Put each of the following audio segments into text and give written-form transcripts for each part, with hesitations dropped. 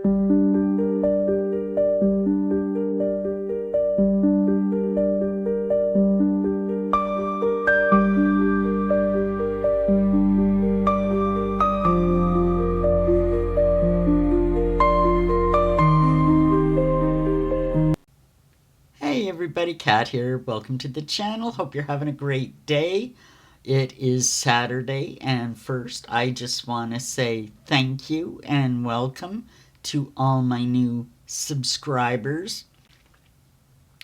Hey everybody, Kat here. Welcome to the channel. Hope you're having a great day. It is Saturday, and first I just want to say thank you and welcome to all my new subscribers.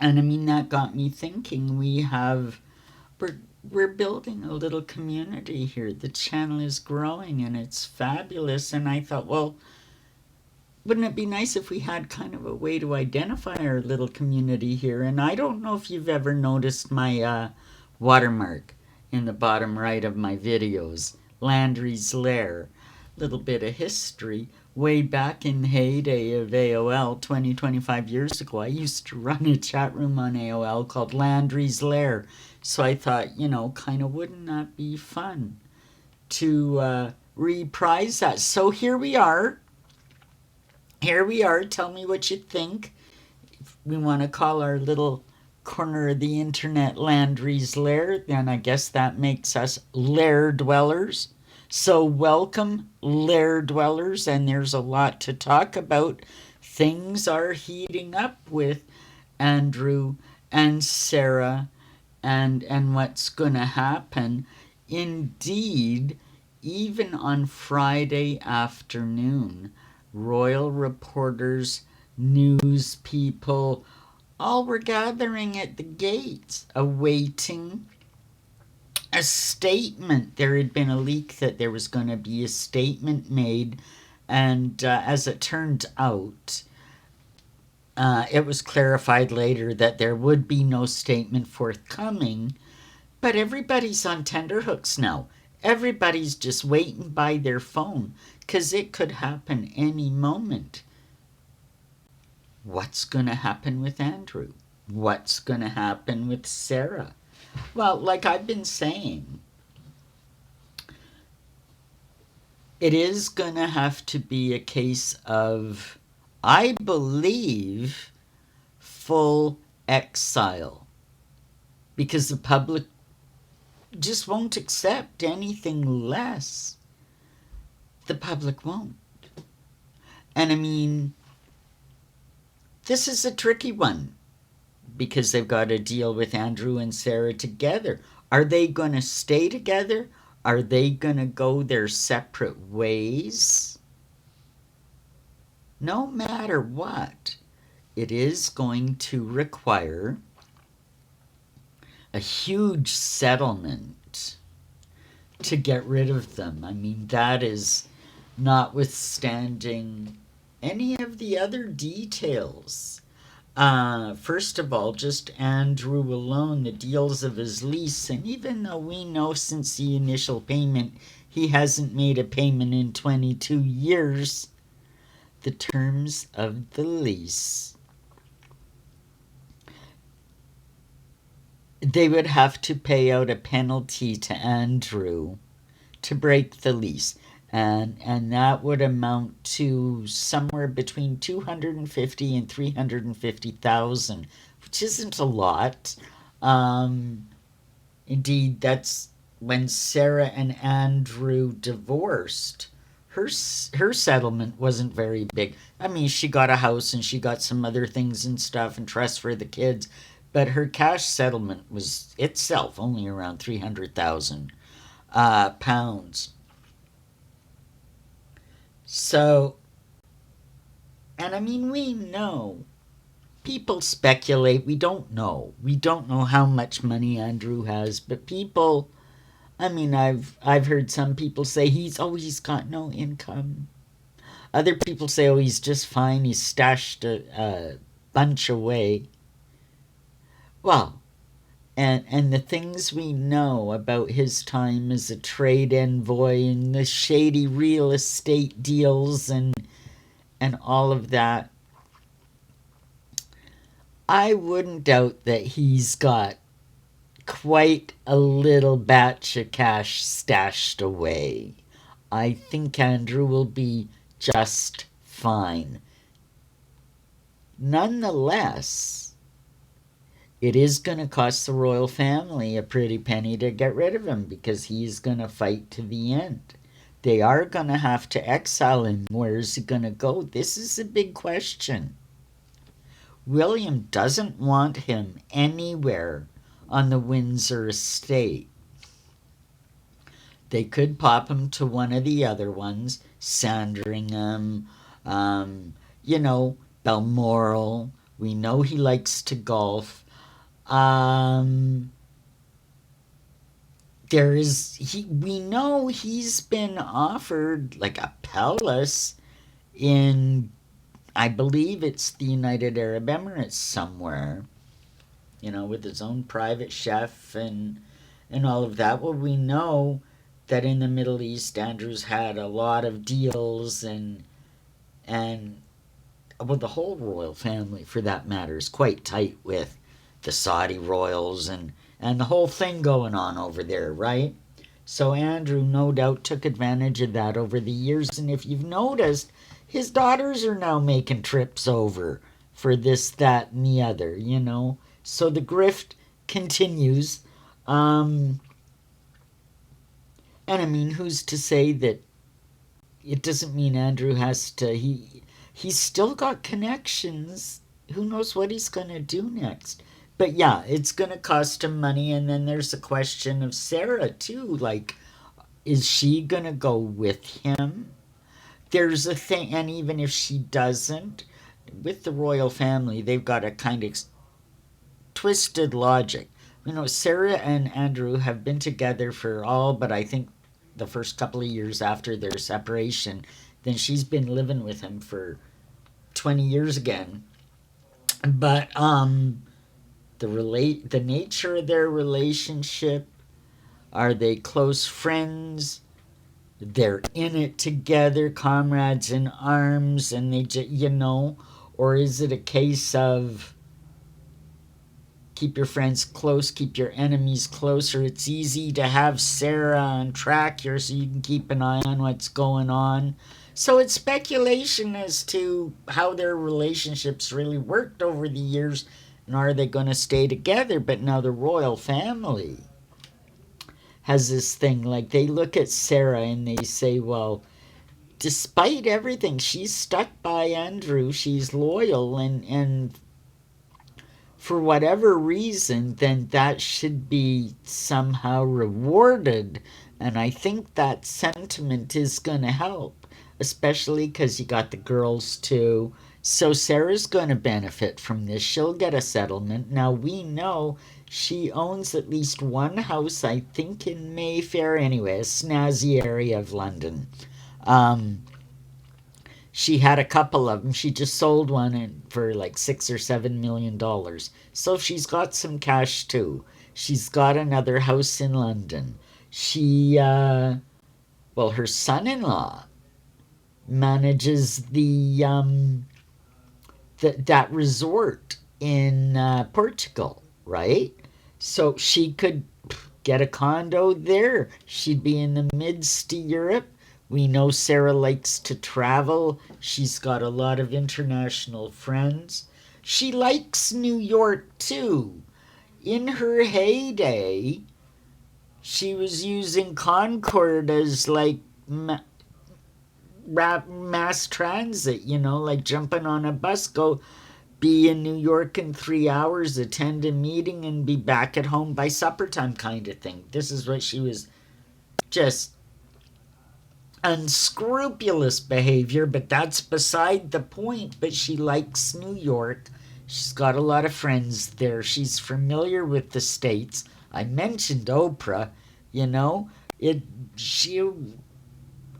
And I mean, that got me thinking. We're, we're building a little community here. The channel is growing and it's fabulous. And I thought, well, wouldn't it be nice if we had kind of a way to identify our little community here? And I don't know if you've ever noticed my watermark in the bottom right of my videos. Landry's Lair. Little bit of history. Way back in the heyday of AOL 25 years ago, I used to run a chat room on AOL called Landry's Lair. So I thought, kind of wouldn't that be fun to reprise that? So here we are. Tell me what you think. We want to call our little corner of the internet Landry's Lair, then I guess that makes us lair dwellers. So welcome, lair dwellers, and there's a lot to talk about. Things are heating up with Andrew and Sarah and what's going to happen. Indeed, even on Friday afternoon, royal reporters, news people, all were gathering at the gates, awaiting a statement. There had been a leak that there was going to be a statement made, and as it turned out, it was clarified later that there would be no statement forthcoming, but everybody's on tenterhooks now. Everybody's just waiting by their phone because it could happen any moment. What's going to happen with Andrew? What's going to happen with Sarah? Well, like I've been saying, it is going to have to be a case of, I believe, full exile, because the public just won't accept anything less. The public won't. And I mean, this is a tricky one because they've got to deal with Andrew and Sarah together. Are they going to stay together? Are they going to go their separate ways? No matter what, it is going to require a huge settlement to get rid of them. I mean, that is notwithstanding any of the other details. First of all, just Andrew alone, the deals of his lease, and even though we know since the initial payment he hasn't made a payment in 22 years, the terms of the lease, they would have to pay out a penalty to Andrew to break the lease. And that would amount to somewhere between 250 and 350,000, which isn't a lot. Indeed, that's when Sarah and Andrew divorced. Her settlement wasn't very big. I mean, she got a house and she got some other things and stuff and trust for the kids, but her cash settlement was itself only around 300,000 pounds. So, and I mean, we know, people speculate, we don't know. We don't know how much money Andrew has, but people, I mean, I've heard some people say he's got no income. Other people say, oh, he's just fine, he's stashed a bunch away. Well, and the things we know about his time as a trade envoy and the shady real estate deals and all of that, I wouldn't doubt that he's got quite a little batch of cash stashed away. I think Andrew will be just fine. Nonetheless, it is going to cost the royal family a pretty penny to get rid of him because he's going to fight to the end. They are going to have to exile him. Where's he going to go? This is a big question. William doesn't want him anywhere on the Windsor estate. They could pop him to one of the other ones, Sandringham, you know, Balmoral. We know he likes to golf. We know he's been offered like a palace in, I believe it's the United Arab Emirates somewhere, you know, with his own private chef and all of that. Well, we know that in the Middle East, Andrew's had a lot of deals and well, the whole royal family, for that matter, is quite tight with the Saudi royals and the whole thing going on over there, right? So Andrew, no doubt, took advantage of that over the years. And if you've noticed, his daughters are now making trips over for this, that, and the other, you know. So the grift continues. And I mean, who's to say that it doesn't mean Andrew has to. He's still got connections. Who knows what he's going to do next? But yeah, it's going to cost him money. And then there's the question of Sarah, too. Like, is she going to go with him? There's a thing, and even if she doesn't, with the royal family, they've got a kind of twisted logic. You know, Sarah and Andrew have been together for all but I think the first couple of years after their separation. Then she's been living with him for 20 years again. But the nature of their relationship, are they close friends? They're in it together, comrades in arms, and they just, you know, or is it a case of keep your friends close, keep your enemies closer? It's easy to have Sarah on track here so you can keep an eye on what's going on. So it's speculation as to how their relationships really worked over the years and are they going to stay together. But now the royal family has this thing, like they look at Sarah and they say, well, despite everything, she's stuck by Andrew, she's loyal, and for whatever reason, then that should be somehow rewarded. And I think that sentiment is going to help, especially because you got the girls too. So Sarah's going to benefit from this. She'll get a settlement. Now we know she owns at least one house, I think in Mayfair, anyway, a snazzy area of London. Um, she had a couple of them. She just sold one for like $6 or $7 million. So she's got some cash too. She's got another house in London. Well, her son-in-law manages that resort in Portugal, right? So she could get a condo there. She'd be in the midst of Europe. We know Sarah likes to travel. She's got a lot of international friends. She likes New York too. In her heyday, she was using Concord as like mass transit, you know, like jumping on a bus, go be in New York in 3 hours, attend a meeting, and be back at home by supper time kind of thing. This is what she was, just unscrupulous behavior, but that's beside the point. But she likes New York. She's got a lot of friends there. She's familiar with the States. I mentioned Oprah, you know.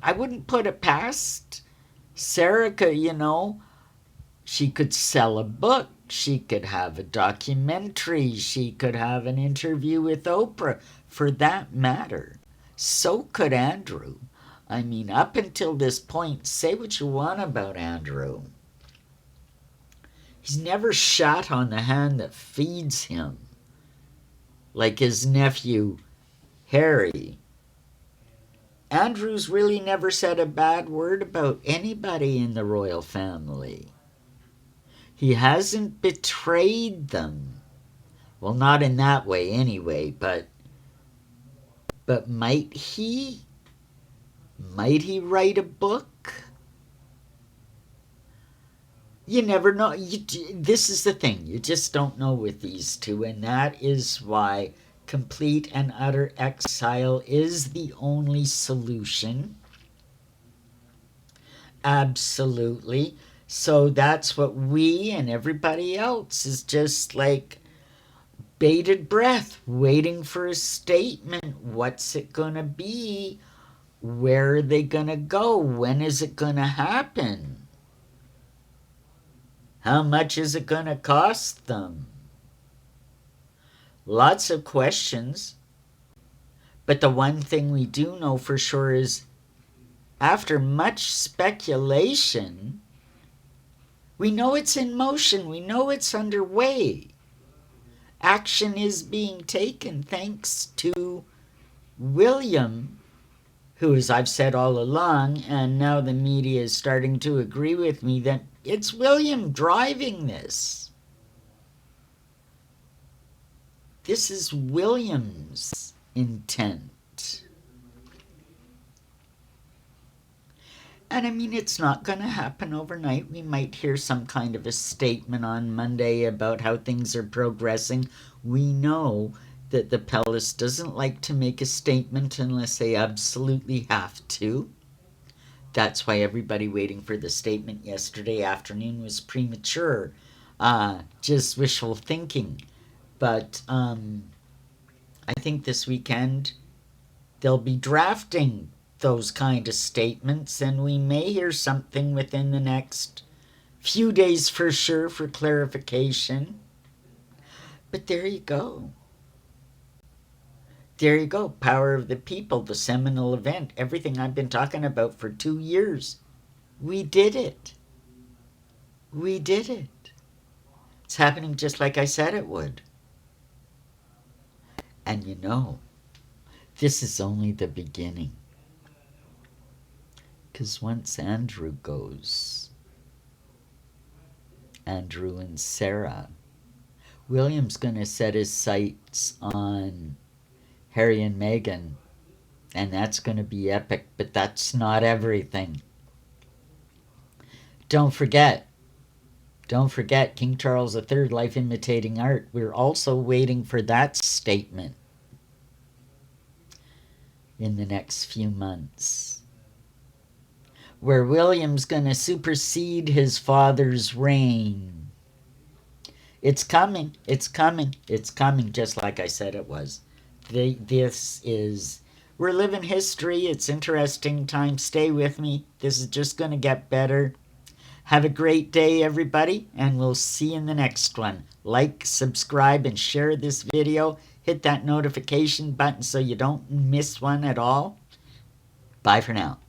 I wouldn't put it past Sarah, you know. She could sell a book. She could have a documentary. She could have an interview with Oprah, for that matter. So could Andrew. I mean, up until this point, say what you want about Andrew, he's never shat on the hand that feeds him, like his nephew, Harry. Andrew's really never said a bad word about anybody in the royal family. He hasn't betrayed them. Well, not in that way anyway, but might he? Might he write a book? You never know. This is the thing. You just don't know with these two, and that is why complete and utter exile is the only solution. Absolutely. So that's what we and everybody else is just like bated breath, waiting for a statement. What's it going to be? Where are they going to go? When is it going to happen? How much is it going to cost them? Lots of questions. But the one thing we do know for sure is after much speculation, we know it's in motion. We know it's underway. Action is being taken thanks to William, who, as I've said all along, and now the media is starting to agree with me, that it's William driving this. This is William's intent. And I mean, it's not going to happen overnight. We might hear some kind of a statement on Monday about how things are progressing. We know that the palace doesn't like to make a statement unless they absolutely have to. That's why everybody waiting for the statement yesterday afternoon was premature. Just wishful thinking. But I think this weekend they'll be drafting those kind of statements, and we may hear something within the next few days for sure for clarification. But there you go. There you go. Power of the people, the seminal event, everything I've been talking about for 2 years. We did it. We did it. It's happening just like I said it would. And you know, this is only the beginning. Because once Andrew goes, Andrew and Sarah, William's going to set his sights on Harry and Meghan, and that's going to be epic, but that's not everything. Don't forget King Charles III, Life Imitating Art. We're also waiting for that statement in the next few months, where William's going to supersede his father's reign. It's coming, it's coming, it's coming, just like I said it was. We're living history. It's interesting time. Stay with me. This is just going to get better. Have a great day, everybody, and we'll see you in the next one. Like, subscribe, and share this video. Hit that notification button so you don't miss one at all. Bye for now.